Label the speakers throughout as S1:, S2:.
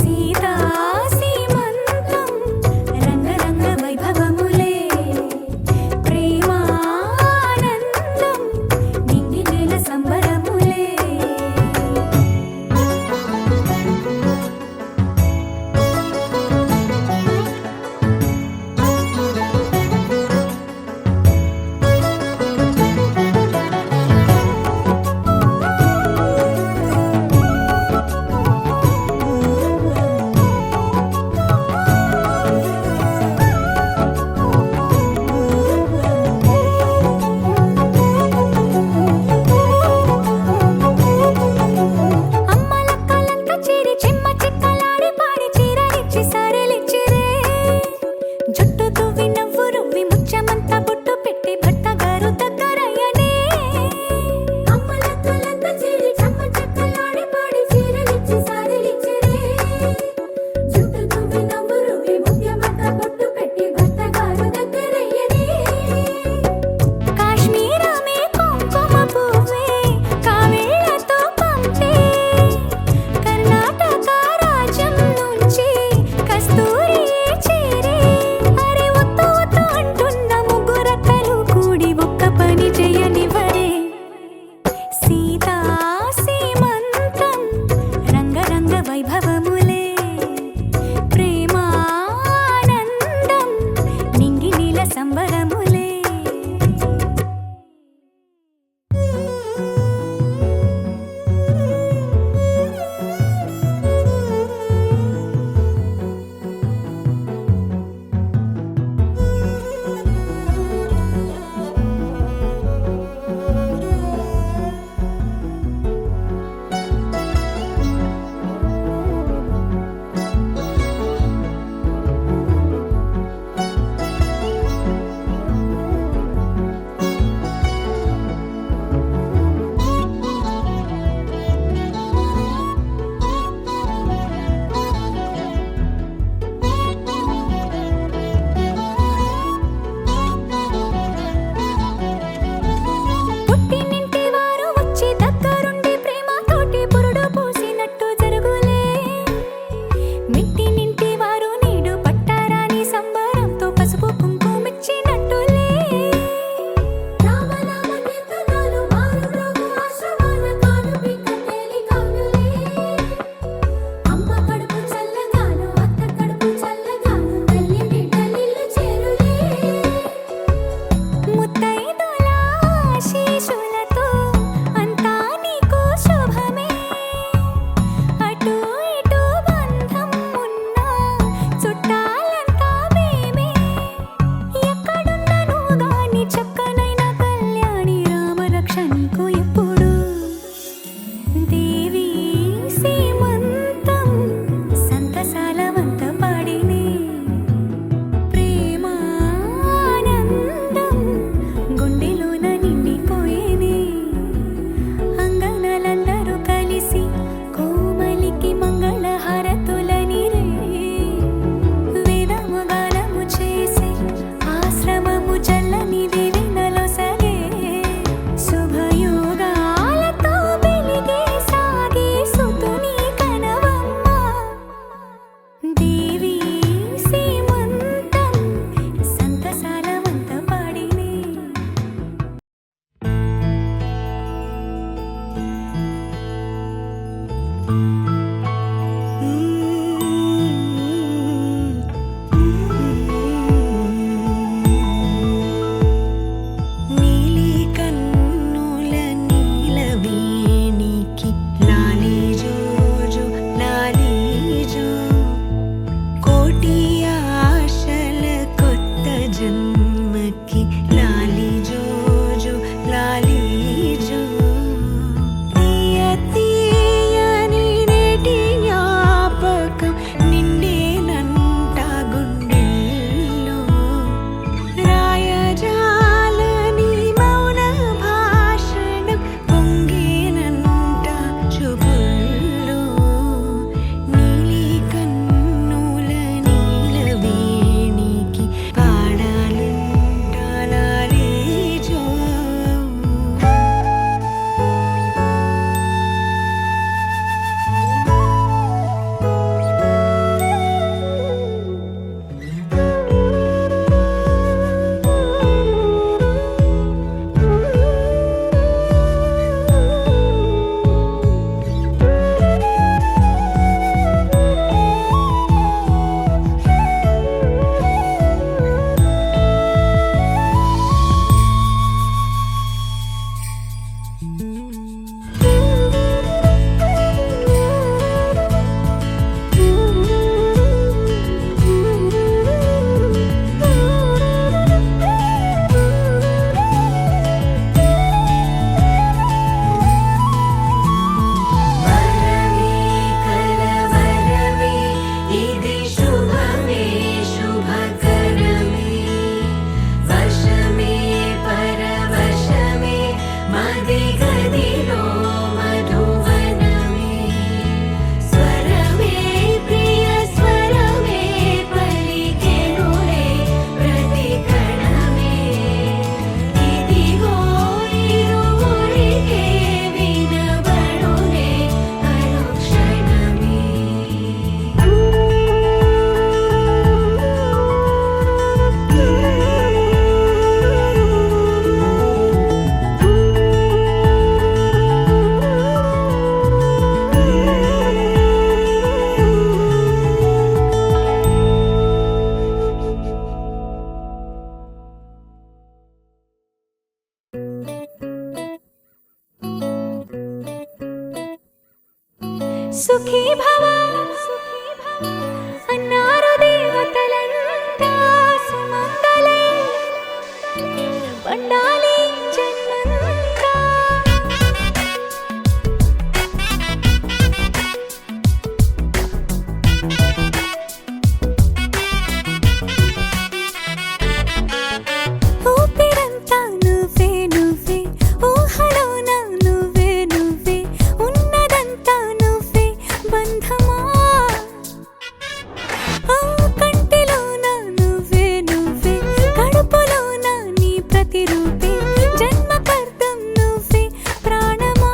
S1: సీతా సీమంతం రంగరంగ వైభవములే ప్రేమానందం నింగి నేల సంబరములే సుఖీ భవ అన్నారు దేవతలంతా సుమంగళే పండాలి జన్మంతా. ఊపిరంతా నువ్వే నువ్వే ఊహలోన నువ్వే నువ్వే ఉన్నదంతా నువ్వే బంధమా. కంటిలోన నువ్వే నువ్వే కడుపులోన నీ ప్రతిరూపే జన్మకర్తం నువ్వే ప్రాణమా.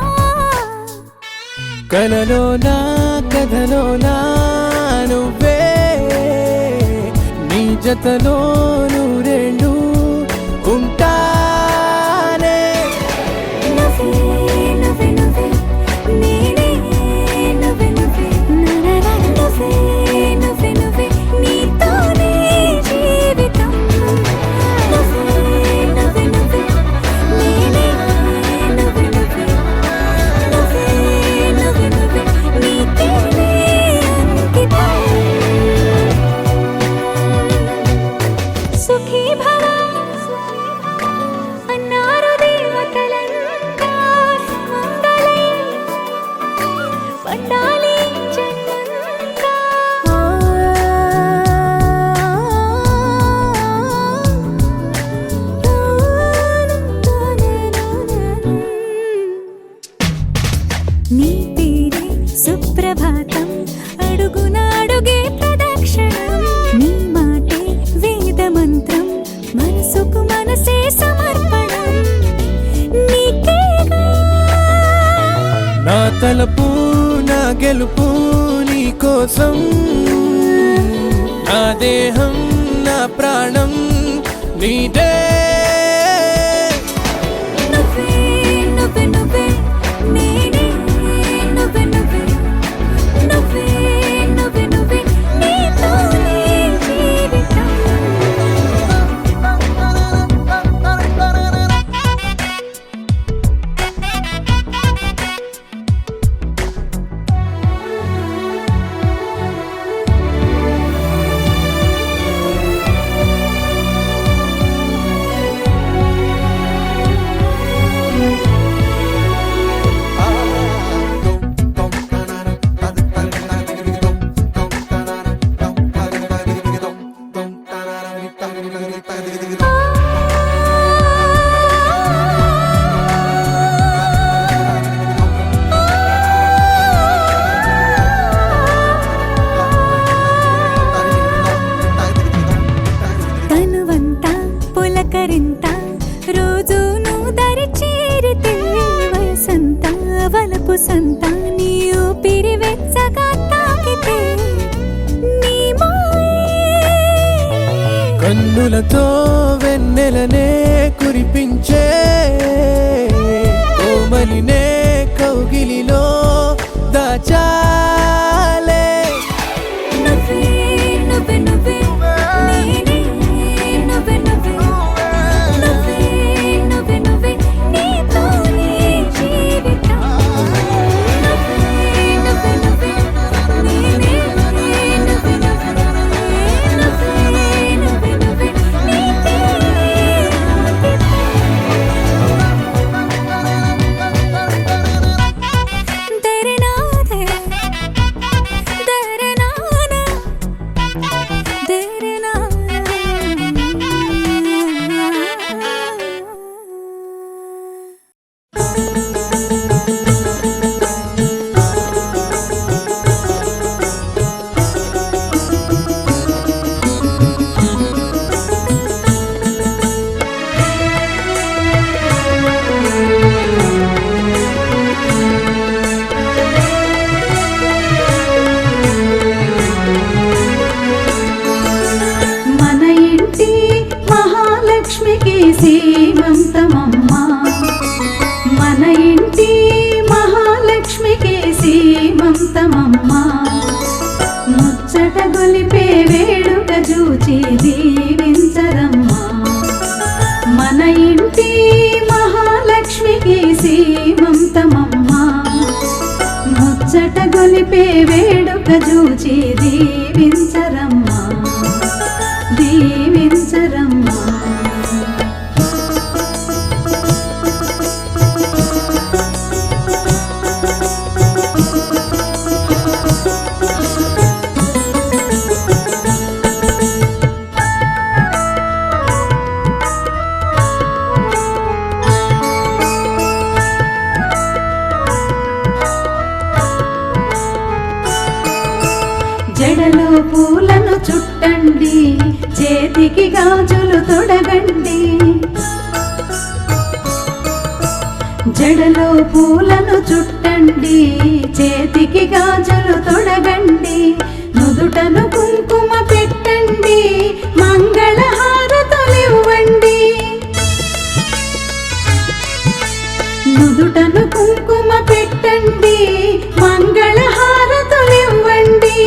S2: కలలోనా కథలోనా నువ్వే నీ జతలో నూరేళ్ళు ఉంటానే.
S1: నువ్వే నువ్వే నువ్వే నేనే నువ్వే నువ్వే నువ్వే నువ్వే నువ్వే నీతోనే జీవితం. నువ్వే నువ్వే నువ్వే నేనే నువ్వే నువ్వే నువ్వే నువ్వే నువ్వే నీకేనే అంకితం. సుఖీ భవ అన్నారు దేవతలంతా సుమంగళే పండాలి జన్మంతా. నీ పేరే సుప్రభాతం అడుగున అడుగే ప్రదక్షిణం. నీ మాటే వేదమంత్రం మనసుకు మనసే సమర్పణం. నీకేగా
S2: నా తలపు నా గెలుపు నీ కోసం, నా దేహం నా ప్రాణం నీదే.
S1: నువ్వే నువ్వే నువ్వే నేనే నువ్వే నువ్వే నువ్వే నువ్వే నువ్వే నీతోనే జీవితం. తనువంతా పులకరింత రోజు నువ్వు దరి చేరితే వయసంతా వలపు సంత నీ ఊపిరి వెచ్చగా తాకితే నీ మాయే
S2: కన్నులతో వెన్నెలనే కురిపించే కోమలినే కౌగిలిలో దాచాలే.
S1: నువ్వే నువ్వే నువ్వే నేనే నువ్వే నువ్వే నువ్వే నువ్వే నువ్వే నీతోనే జీవితం. నువ్వే నువ్వే నువ్వే నేనే నువ్వే నువ్వే నువ్వే నువ్వే నువ్వే నీకే అంకితం. తెరే నాదే తెరే నానా తెరే
S3: మన ఇంటి మహాలక్ష్మికి సీమంతమమ్మ. మన ఇంటి మహాలక్ష్మికి సీమంతమమ్మ. ముచ్చట గొలిపే వేడుక చూచి దీవించరమ్మా. మన ఇంటి మహాలక్ష్మికి సీమంతమమ్మ. ముచ్చట గొలిపే వేడుక చూచి దీవించరమ్మా దీవించరమ్మా. జడలో పూలను చుట్టండి, చేతికి గాజులు తొడగండి. జడలో పూలను చుట్టండి, చేతికి గాజులు తొడగండి. నుదుటను కుంకుమ పెట్టండి, మంగళహారతులివ్వండి. నుదుటను కుంకుమ పెట్టండి, మంగళహారతులివ్వండి.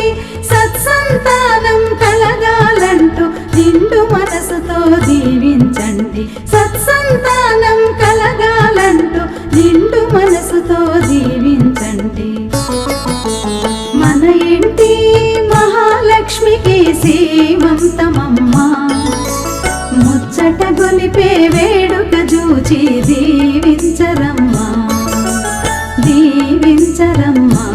S3: సత్సంతానం కలగాలంటూ నిండు మనసుతో దీవించండి. సత్సంతానం కలగాలంటూ నిండు మనసుతో దీవించండి. మన ఇంటి మహాలక్ష్మికి సీమంతమమ్మా, ముచ్చట గొలిపే వేడుక చూచి దీవించరమ్మా దీవించరమ్మా.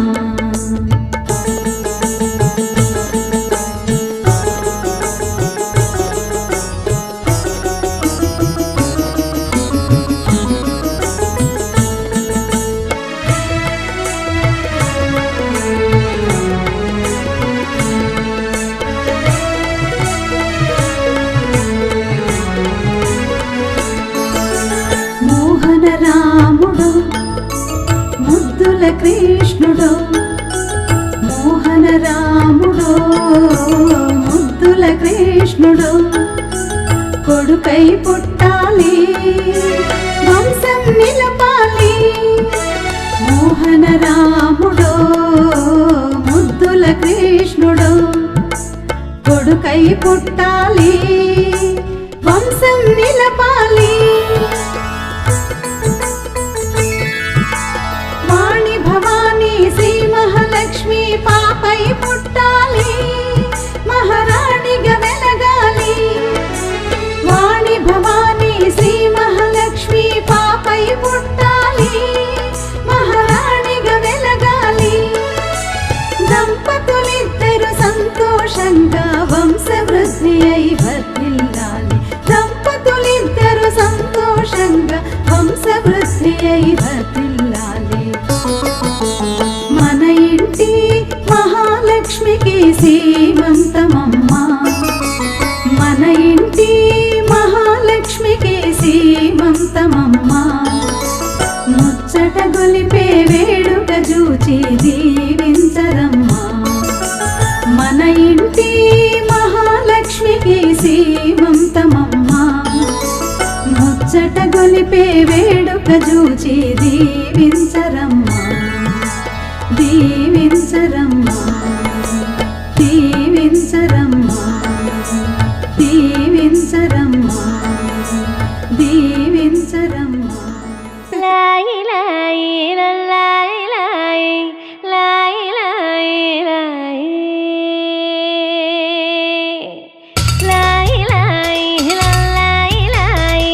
S3: మోహన రాముడు ముద్దుల కృష్ణుడు, మోహన రాముడు ముద్దుల కృష్ణుడు. కొడుకై పుట్టాలి, వంశం నిలపాలి. మోహన రాముడు ముద్దుల కృష్ణుడు, కొడుకై పుట్టాలి, వంశం నిలపాలి. వాణి భవానీ శ్రీ మహాలక్ష్మి పాపై పుట్టాలి, మహారాణిగా వెలగాలి. వాణి భవానీ శ్రీ మహాలక్ష్మి పాపై పుట్టాలి, మహారాణిగా వెలగాలి. దంపతులిద్దరు సంతోషంగా వంశవృద్ధి అయి వర్ధిల్లాలి. దంపతులిద్దరు సంతోషంగా వంశవృద్ధి అయి వర్ధిల్లాలి. మన ఇంటి మహాలక్ష్మికి సీమంతమమ్మా, మన ఇంటి మహాలక్ష్మికి సీమంతమమ్మా. ముచ్చట గొలిపే వేడుక చూచి దీవించరమ్మా. మన ఇంటి మహాలక్ష్మికి సీమంతమమ్మా, ముచ్చట గొలిపే వేడుక చూచి దీవించరమ్మా దీవించరమ్మా దీవించరమ్మా దీవించరమ్మా దీవించరమ్మా.
S1: లాయి లాయి లాయి లాయి లాయి లాయి లాయి లాయి లాయి లాయి లాయి లాయి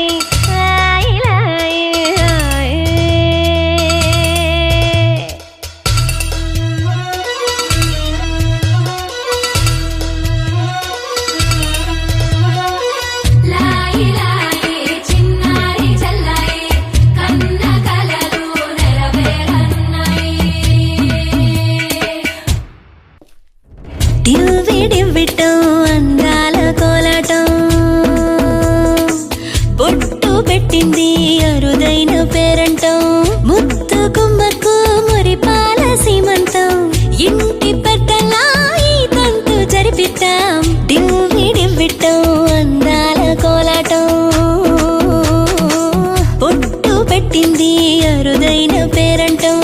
S1: లాయి లాయి. లాయి లాయి చిన్నారి చల్లాయి కన్న కలలు నెరవేరన్నాయి.
S4: డివ్వి డివ్విటం అందాల కోలాటం, బొట్టు పెట్టింది అరుదైన పేరంటం. ముద్దు గుమ్మకు మురిపాల సీమంతం, ఇంటి పెద్దలా ఈ తంతు జరిపిద్దాం. డివ్వి డివ్విటం అందాల కోలాటం, బొట్టు పెట్టింది అరుదైన పేరంటం.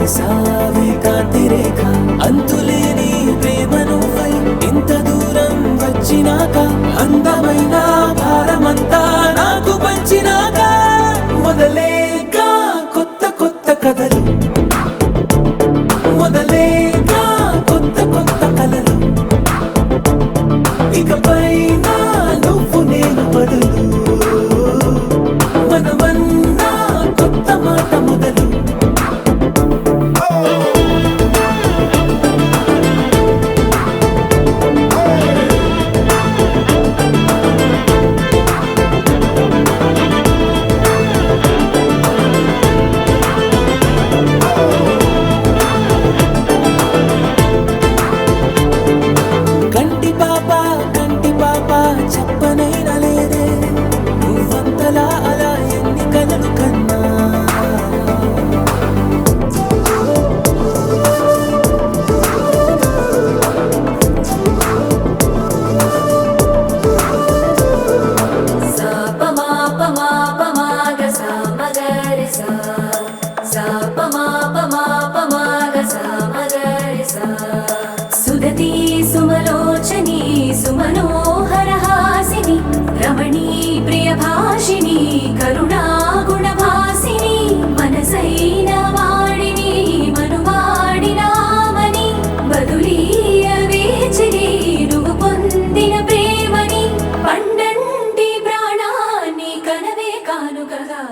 S2: వేసావే కాంతిరేఖ అంతులేని ప్రేమను ఇంత దూరం వచ్చినాక అందమైన భారమంతా నాకు పంచినాక మొదలేక కొత్త కొత్త కథలు మొదలేక కొత్త కొత్త కలలు ఇకపై నువ్వు నేను బదులు మనమన్నా కొత్త మాట మొదలు కంటి పాప చెప్పనైనా లేదే నువ్వంతలా అలా ఎన్ని కలలు కన్నా
S1: సుదతి సుమలోచని సుమనోహర హాసిని రమణీ ప్రియభాషిణి కరుణా గుణభాసిని మనసైన వాడిని మనువాడినామని బదులీయ వేచిని నువ్వు పొందిన ప్రేమని పండంటి ప్రాణాన్ని కనవే కానుకగా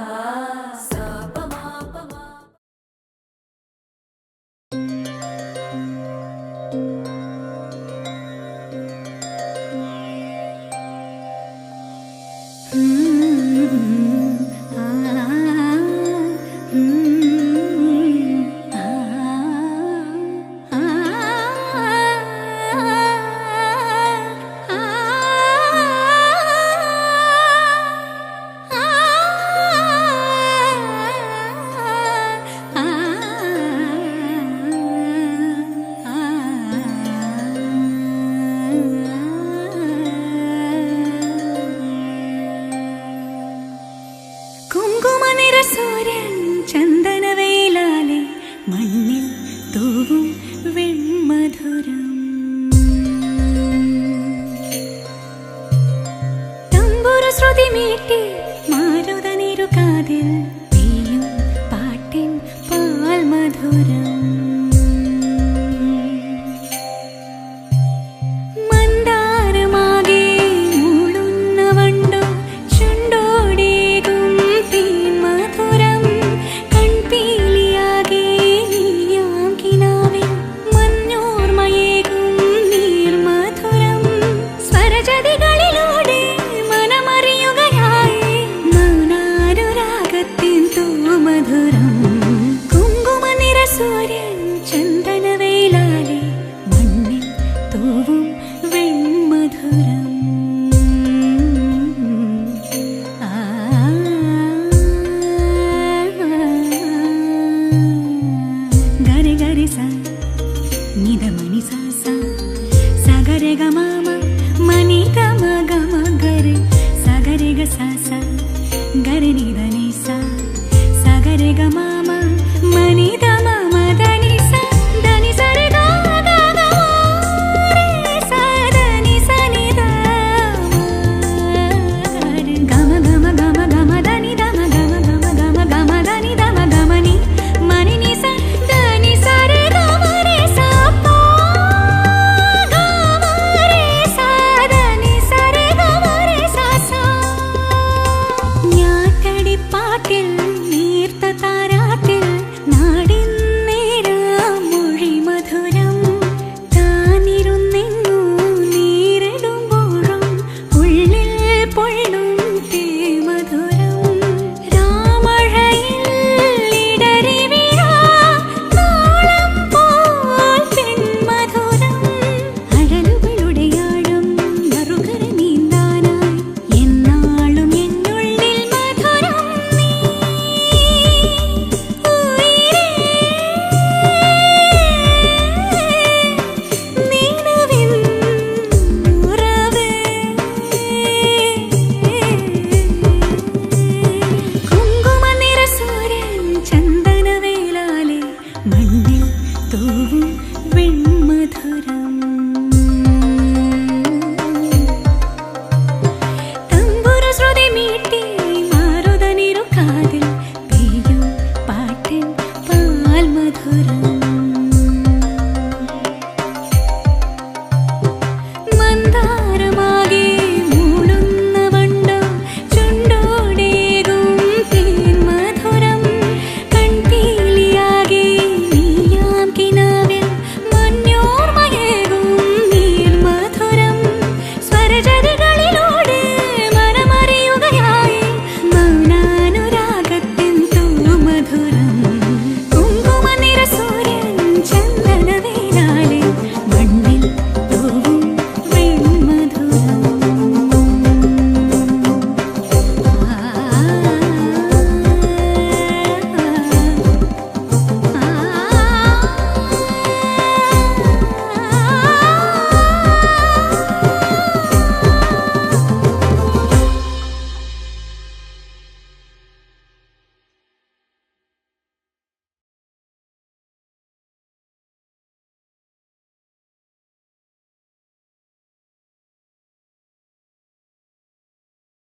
S4: കുങ്കുമനിറസൂര്യൻ ചന്ദനവേലാലെ മണ്ണിൽ തൂവും വെൺമധുരം തമ്പുരു ശ്രുതി മീട്ടി മാരുതനിരു കാതിൽ പെയ്യും പാട്ടിൻ പാൽമധുരം മന്ദാരമാകെ മൂളുന്ന വണ്ടു ചുണ്ടോടേകും തീൻമധുരം കൺപീലിയാകെ നീയാകിനാവിൽ മഞ്ഞോർമയേകും നീർമധുരം സ്വരജതികളിൽ